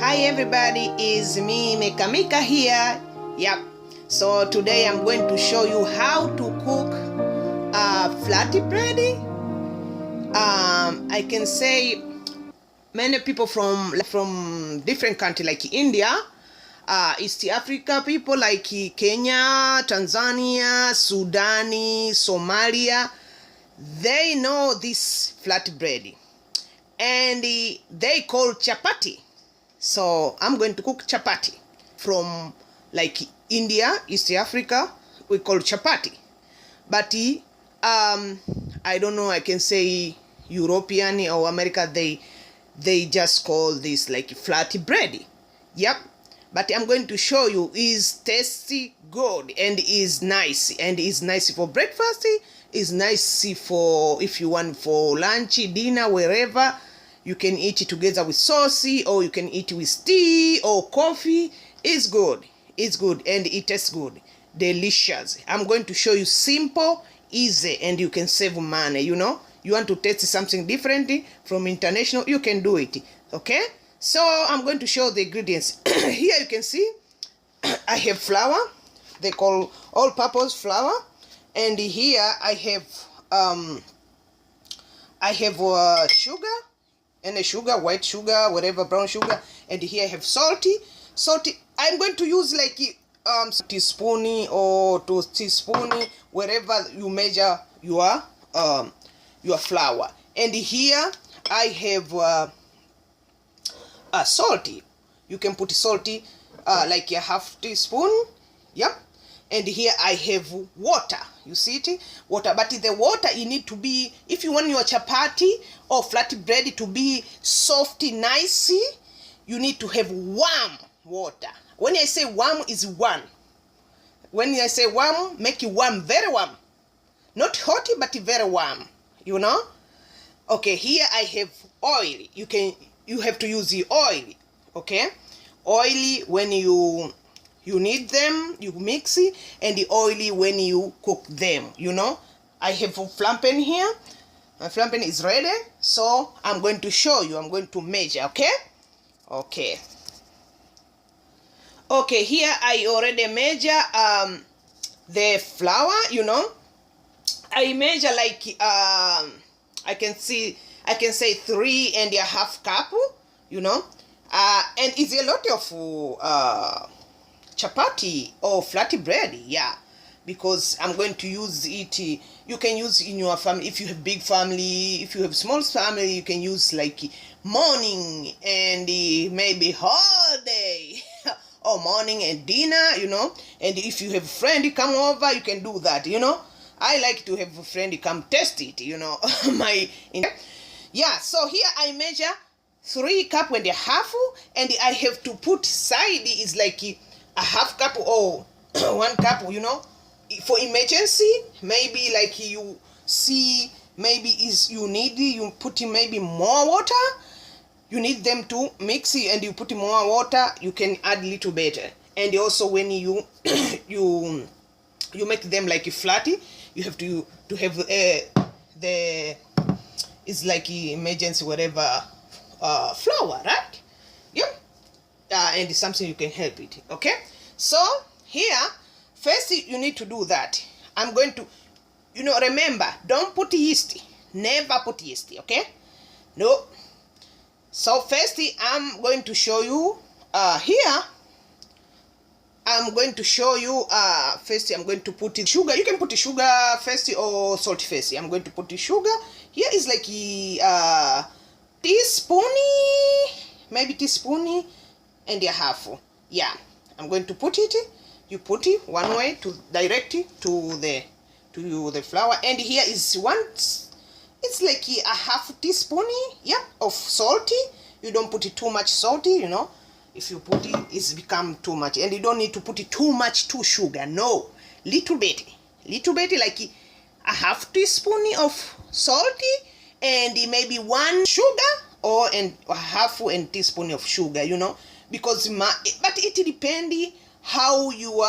Hi everybody, is me Mekamika here. Yep. So today I'm going to show you how to cook flatty I can say many people from different countries like India, East Africa people like Kenya, Tanzania, Sudan, Somalia, they know this flatbread and they call chapati. So I'm going to cook chapati from like India, East Africa. We call chapati, but I don't know. I can say European or America. They just call this like flat bread. Yep. But I'm going to show you is tasty good and is nice for breakfast. Is nice for if you want for lunch, dinner, wherever. You can eat it together with sauce, or you can eat with tea or coffee. It's good. It's good and it tastes good. Delicious. I'm going to show you simple, easy, and you can save money, you know. You want to taste something different from international, you can do it. Okay? So I'm going to show the ingredients. Here you can see I have flour. They call all-purpose flour. And here I have sugar. Any sugar, white sugar, whatever, brown sugar, and here I have salty. I'm going to use like teaspoon or 2 teaspoon, wherever you measure your flour. And here I have salty. You can put salty like a half teaspoon. Yep. And here I have water. You see it? Water. But the water, you need to be, if you want your chapati or flat bread to be soft, nice, you need to have warm water. When I say warm, is warm. When I say warm, make it warm, very warm. Not hot, but very warm. You know? Okay, here I have oil. You have to use the oil. Okay? Oil, when you need them, you mix it, and the oily when you cook them, you know. I have a flampen here. My flampen is ready, so I'm going to show you. I'm going to measure, okay? Okay, here I already measure the flour, you know. I measure like I can say 3.5 cup, you know. And it's a lot of chapati or flat bread, yeah, because I'm going to use it. You can use in your family. If you have big family, if you have small family, you can use like morning and maybe whole day or morning and dinner, you know. And if you have a friend come over, you can do that, you know. I like to have a friend come test it, you know. Yeah, so here I measure 3.5 cups, and I have to put side is like a half cup or 1 cup, you know, for emergency. Maybe like you see, maybe you put in maybe more water. You need them to mix it, and you put in more water. You can add a little bit. And also when you you make them like flatty, you have to have the it's like emergency whatever flour, right? Yep. And it's something you can help it. Okay, so here first you need to do that. I'm going to, you know, remember, don't put yeast. Never put yeast. Okay, no. So first I'm going to show you here. I'm going to show you first I'm going to put in sugar. You can put sugar first or salt first. I'm going to put the sugar. Here is like a teaspoon, maybe teaspoon and a half. Yeah, I'm going to put it. You put it one way to direct it to the flour, and here is it's like a half teaspoon, yeah, of salt. You don't put it too much salty, you know. If you put it, it's become too much, and you don't need to put it too much sugar. No, little bit like a half teaspoon of salt, and maybe 1 sugar or a half and teaspoon of sugar, you know. Because but it depends how you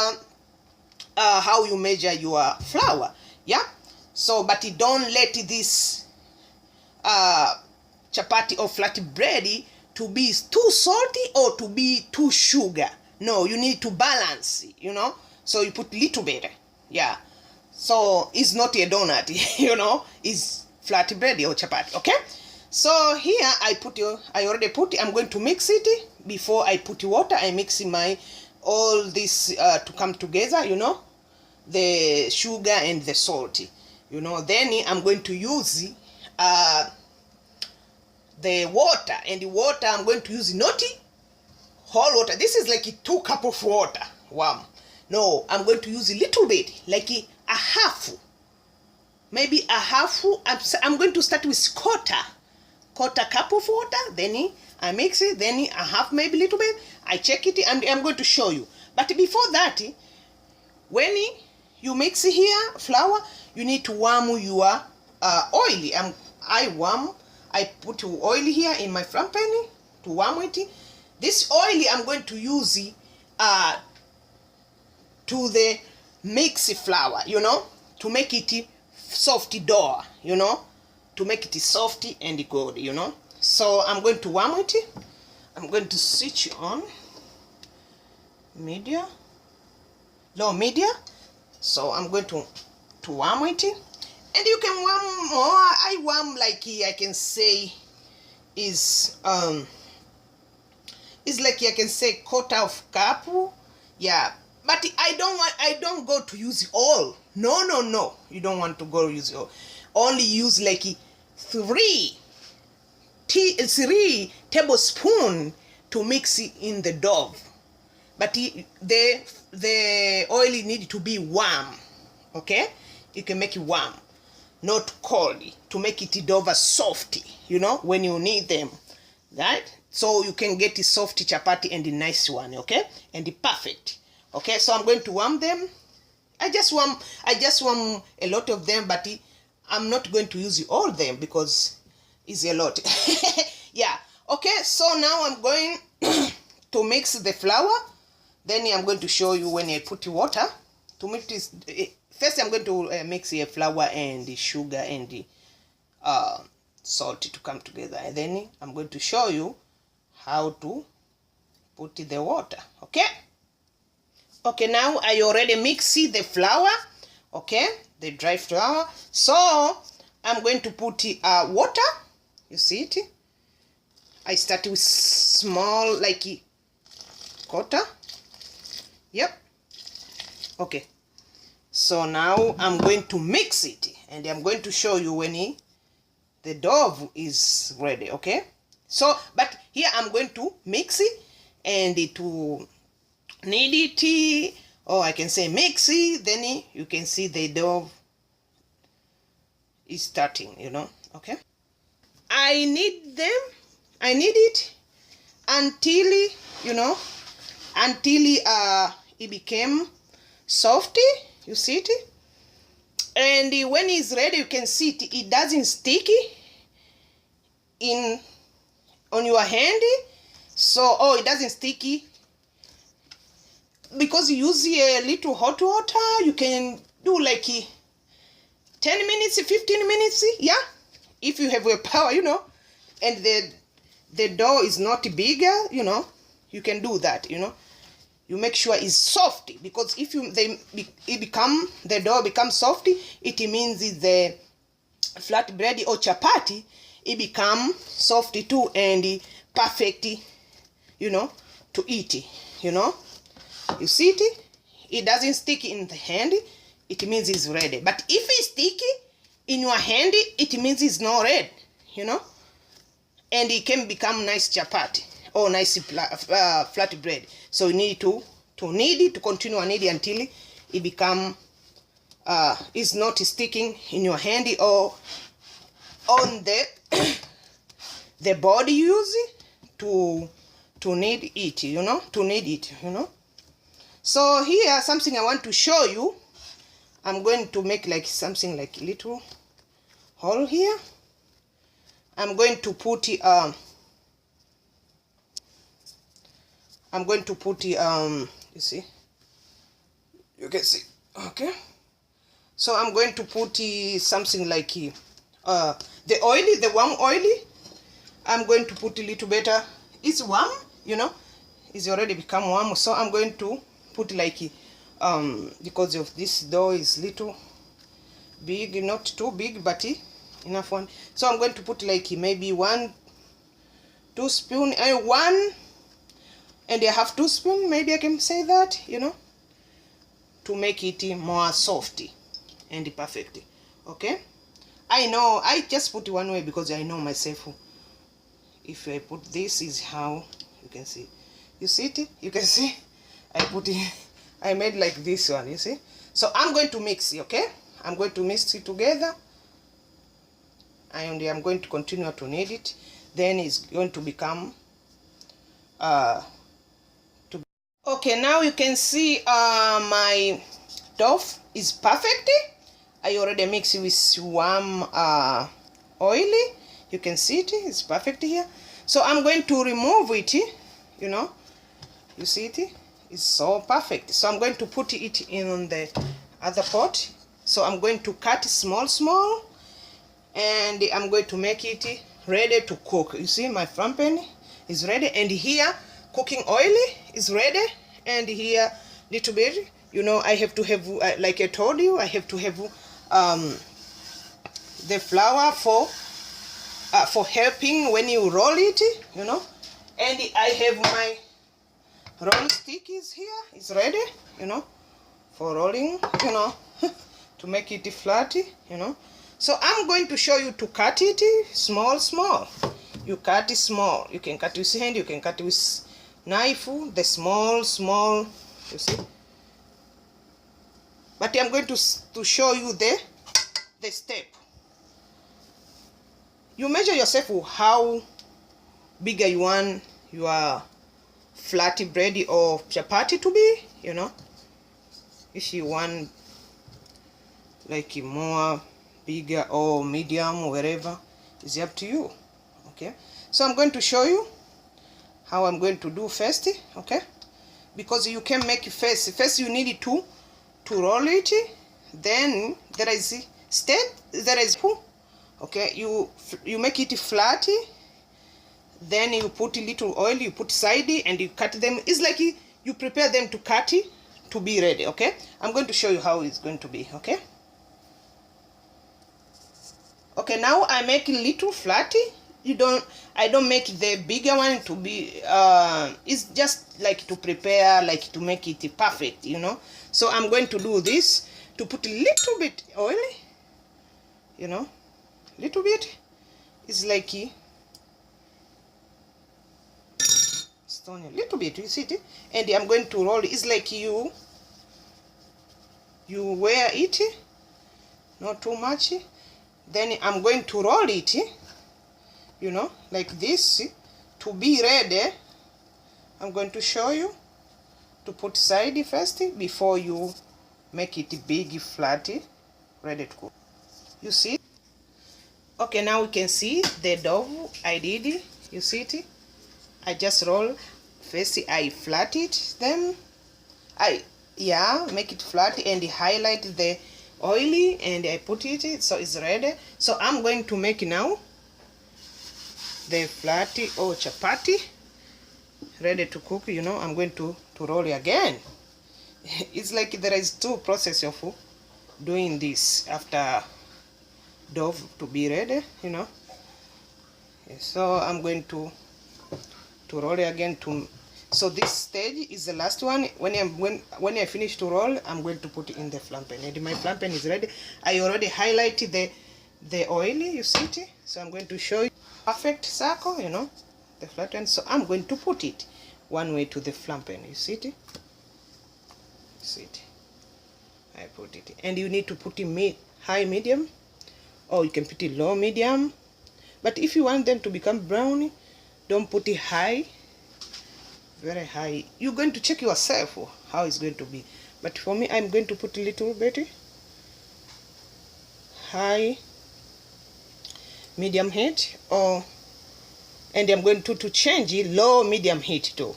measure your flour, yeah. So but don't let this chapati or flat bread to be too salty or to be too sugar. No, you need to balance, you know. So you put little bit, yeah. So it's not a donut, you know. It's flatbread or chapati, okay? So here I already put it. I'm going to mix it. Before I put water, I mix my all this to come together, you know, the sugar and the salt, you know. Then I'm going to use the water, and the water I'm going to use not whole water. This is like 2 cups of water. Wow. No, I'm going to use a little bit, like a half, maybe a half. I'm going to start with quarter cup of water. Then I mix it. Then a half, maybe a little bit. I check it, and I'm going to show you. But before that, when you mix here flour, you need to warm your oil. I put oil here in my frying pan to warm it. This oil I'm going to use to the mix flour, you know, to make it soft dough, you know, to make it soft and good, you know. So I'm going to warm it. I'm going to switch on media, low media. So I'm going to warm it. And you can warm more. I warm like I can say is like I can say quarter of cup. Yeah. But I don't go to use all. No. You don't want to go use all. Only use like 3 tablespoons to mix it in the dough. But the oil need to be warm. Okay? You can make it warm, not cold, to make it dough soft, you know, when you need them, right? So you can get a soft chapati and a nice one, okay? And perfect. Okay, so I'm going to warm them. I just warm a lot of them, but I'm not going to use all of them because it's a lot. Yeah. Okay, so now I'm going to mix the flour. Then I'm going to show you when I put water to mix this. First, I'm going to mix the flour and the sugar and the salt to come together. And then I'm going to show you how to put the water. Okay? Okay, now I already mixed the flour. Okay? The dry flour. So, I'm going to put water. You see it? I start with small, like quarter. Yep. Okay. So now I'm going to mix it, and I'm going to show you when the dough is ready, okay? So, but here I'm going to mix it, and to knead it, or I can say mix it, then you can see the dough is starting, you know, okay? I knead it until, you know, until it became soft. You see it? And when it's ready, you can see it. It doesn't stick on your hand. So, it doesn't stick because you use a little hot water. You can do like 10 minutes, 15 minutes. Yeah, if you have a power, you know, and the dough is not bigger, you know, you can do that, you know. You make sure it's soft, because if the dough becomes soft, it means the flatbread or chapati, it become soft too and perfect, you know, to eat, you know. You see it? It doesn't stick in the hand, it means it's ready. But if it's sticky in your hand, it means it's not ready, you know. And it can become nice chapati or nice flatbread. So you need to knead it, to continue to knead it until it become is not sticking in your hand or on the board you use to knead it, you know, to knead it, you know. So here something I want to show you. I'm going to make like something like a little hole here. I'm going to put you see, you can see, okay. So I'm going to put something like the oil, the warm oil. I'm going to put a little better it's warm, you know, it's already become warm. So I'm going to put like because of this dough is little big, not too big, but enough one. So I'm going to put like maybe 1 2 spoon and 1.5 teaspoon, maybe I can say that, you know, to make it more soft and perfect. Okay, I know I just put one way because I know myself. If I put this is how you can see. You see it? You can see I put it. I made like this one. You see? So I'm going to mix it. Okay, I'm going to mix it together, and I'm going to continue to knead it. Then it's going to become okay. Now you can see my dough is perfect. I already mixed with warm oil. You can see it, it's perfect here. So I'm going to remove it, you know, you see it, it's so perfect. So I'm going to put it in the other pot. So I'm going to cut small, and I'm going to make it ready to cook. You see my frying pan is ready, and here cooking oil is ready, and here little bit, you know, I have to have, like I told you, I have to have the flour for helping when you roll it, you know. And I have my roll stick is here, it's ready, you know, for rolling, you know, to make it flat, you know. So I'm going to show you to cut it small. You cut it small. You can cut with hand, you can cut with knife, the small, you see. But I'm going to show you the step. You measure yourself how big you want your flat bread or chapati to be, you know. If you want like more bigger or medium, wherever, it's up to you. Okay, so I'm going to show you how I'm going to do first. Okay, because you can make first you need to roll it, then there is step, there is okay, you make it flat, then you put a little oil, you put side, and you cut them. It's like you prepare them to cut to be ready. Okay, I'm going to show you how it's going to be. Okay, now I make a little flat. I don't make the bigger one to be it's just like to prepare, like to make it perfect, you know. So I'm going to do this, to put a little bit oil, you know, little bit. It's like stone a little bit, you see it, and I'm going to roll it. It's like you wear it, not too much. Then I'm going to roll it, you know, like this, to be ready. I'm going to show you to put side first before you make it big, flat, ready to cook. You see? Okay, now we can see the dough I did. You see it? I just roll. First I flat it, then make it flat and highlight the oily, and I put it, so it's ready. So I'm going to make now the flat or chapati ready to cook, you know. I'm going to roll it again. It's like there is two process of doing this after dough to be ready, you know. So I'm going to roll it again. So this stage is the last one. When I finish to roll, I'm going to put it in the frying pan, and my frying pan is ready. I already highlighted the oil, you see it. So I'm going to show you perfect circle, you know, the flat one. So I'm going to put it one way to the frying pan, you see it. See it, I put it, and you need to put it high medium, or you can put it low medium. But if you want them to become brown, don't put it high, very high. You're going to check yourself how it's going to be. But for me, I'm going to put a little bit high, medium heat, and I'm going to change it low, medium heat too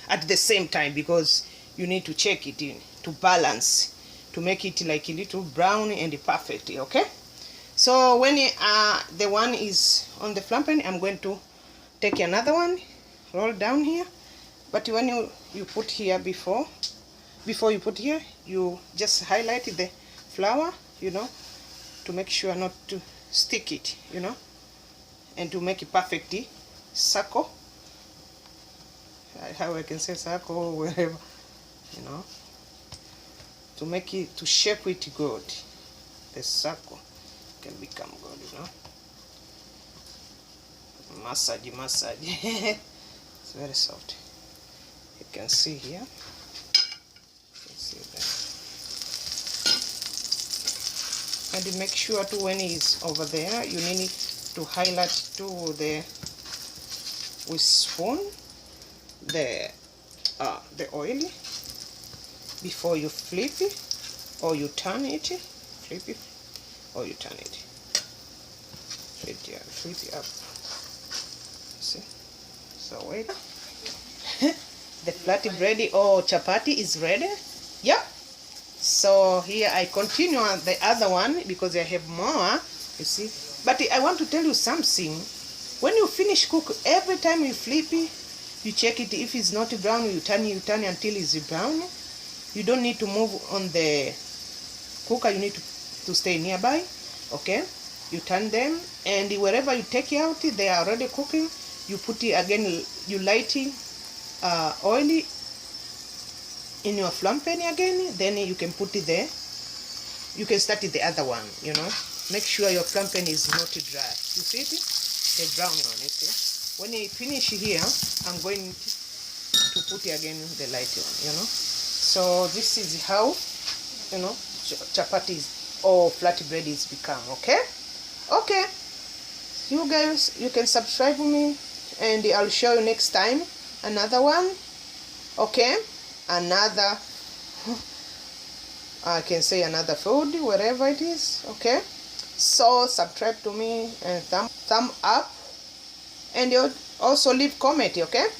at the same time, because you need to check it in to balance, to make it like a little brown and perfect. Okay, so when the one is on the frying pan, I'm going to take another one. roll down here. But when you put here, before you put here, you just highlight the flour, you know, to make sure not to stick it, you know, and to make it perfectly circle. How I can say circle, wherever, you know, to make it, to shape it good. The circle can become good, you know. Massage. It's very soft. You can see here. You can see that. And make sure too, when it's over there, you need to highlight to the with spoon the oil before you flip it or you turn it. Flip it or you turn it. Flip it up. See? So wait. The flat bread or chapati is ready. Yep. So here I continue on the other one because I have more. You see. But I want to tell you something. When you finish cook, every time you flip it, you check it. If it's not brown, you turn until it's brown. You don't need to move on the cooker. You need to stay nearby. Okay. You turn them, and wherever you take it out, they are already cooking. You put it again. You light oil in your frying pan again. Then you can put it there. You can start the other one. You know, make sure your frying pan is not dry. You see it? The brown one. You see? When you finish here, I'm going to put again the light one. You know. So this is how, you know, chapatis or flatbread is become. Okay. Okay, you guys, you can subscribe to me, and I'll show you next time another one. Okay, another, I can say another food, wherever it is. Okay, so subscribe to me and thumb up, and you also leave comment. Okay.